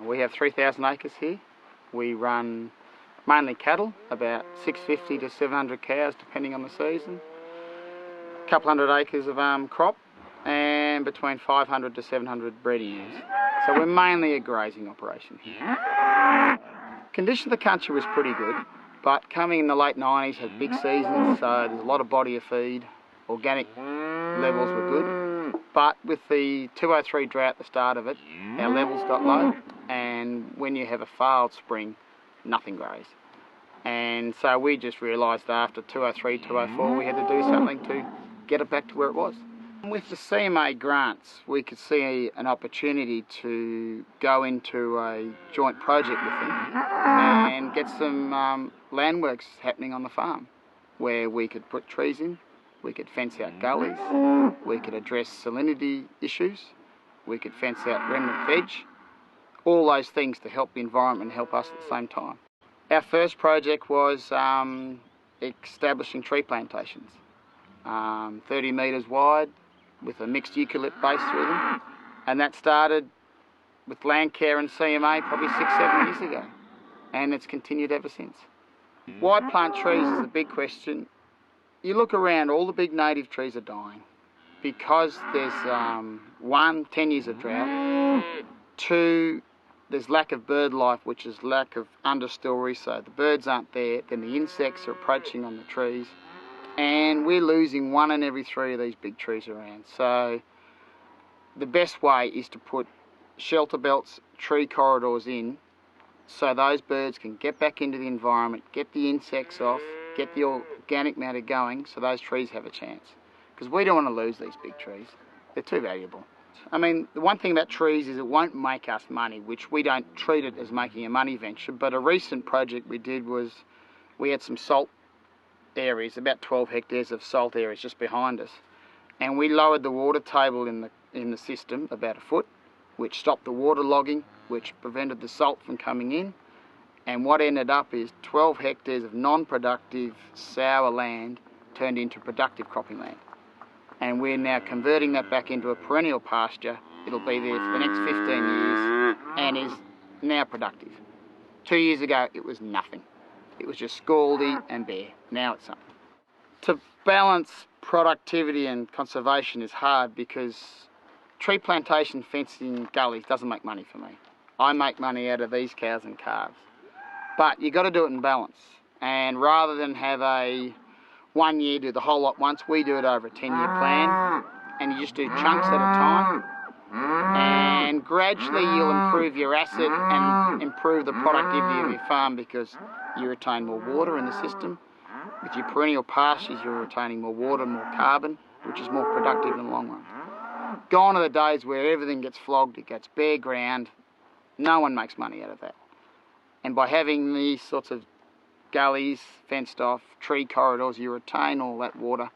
We have 3,000 acres here. We run mainly cattle, about 650 to 700 cows depending on the season. A couple hundred acres of crop and between 500 to 700 breeding ewes. So we're mainly a grazing operation here. Condition of the country was pretty good, but coming in the late 90s had big seasons, so there's a lot of body of feed. Organic levels were good, but with the 203 drought at the start of it, our levels got low, and when you have a failed spring, nothing grows. And so we just realised after 203, 204 we had to do something to get it back to where it was. With the CMA grants, we could see an opportunity to go into a joint project with them and get some land works happening on the farm, where we could put trees in, we could fence out gullies, we could address salinity issues, we could fence out remnant veg, all those things to help the environment and help us at the same time. Our first project was establishing tree plantations, 30 metres wide, with a mixed eucalypt base through them, and that started with Landcare and CMA probably 6-7 years ago, and it's continued ever since. Why plant trees is a big question. You look around, all the big native trees are dying because there's 1, 10 years of drought, 2, there's lack of bird life, which is lack of understory, so the birds aren't there, then the insects are approaching on the trees, and we're losing 1 in every 3 of these big trees around. So the best way is to put shelter belts, tree corridors in, so those birds can get back into the environment, get the insects off, get the organic matter going, so those trees have a chance. Because we don't want to lose these big trees. They're too valuable. I mean, the one thing about trees is it won't make us money, which we don't treat it as making a money venture, but a recent project we did was we had some salt areas, about 12 hectares of salt areas just behind us, and we lowered the water table in the system about 1 foot, which stopped the water logging, which prevented the salt from coming in, and what ended up is 12 hectares of non-productive sour land turned into productive cropping land, and we're now converting that back into a perennial pasture. It'll be there for the next 15 years and is now productive. 2 years ago it was nothing. It was just scaldy and bare. Now it's something. To balance productivity and conservation is hard because tree plantation fencing gullies doesn't make money for me. I make money out of these cows and calves. But you've got to do it in balance. And rather than have a 1 year do the whole lot once, we do it over a 10-year plan. And you just do chunks at a time. And gradually you'll improve your asset and improve the productivity of your farm because you retain more water in the system. With your perennial pastures, you're retaining more water, more carbon, which is more productive in the long run. Gone are the days where everything gets flogged, it gets bare ground. No one makes money out of that. And by having these sorts of gullies fenced off, tree corridors, you retain all that water,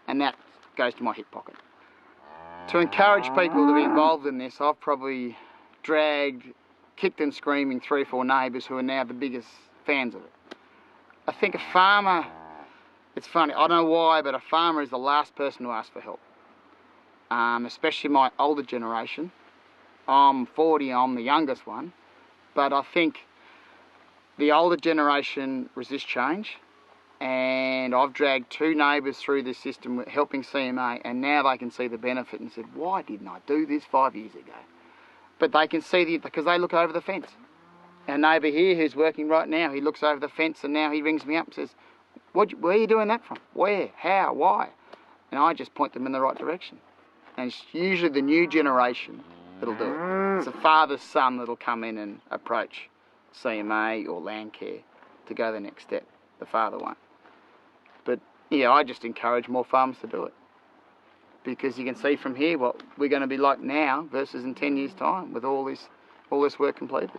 and that goes to my hip pocket. To encourage people to be involved in this, I've probably dragged, kicked and screaming 3 or 4 neighbours who are now the biggest fans of it. I think a farmer, it's funny, I don't know why, but a farmer is the last person to ask for help. Especially my older generation. I'm 40, I'm the youngest one, but I think the older generation resist change, and I've dragged 2 neighbours through this system helping CMA, and now they can see the benefit and said, why didn't I do this 5 years ago? But they can see because they look over the fence. Our neighbour here who's working right now, he looks over the fence and now he rings me up and says, where are you doing that from? Where? How? Why? And I just point them in the right direction. And it's usually the new generation that'll do it. It's the father's son that'll come in and approach CMA or Landcare to go the next step. The father won't. But yeah, I just encourage more farmers to do it. Because you can see from here what we're going to be like now versus in 10 years' time with all this work completed.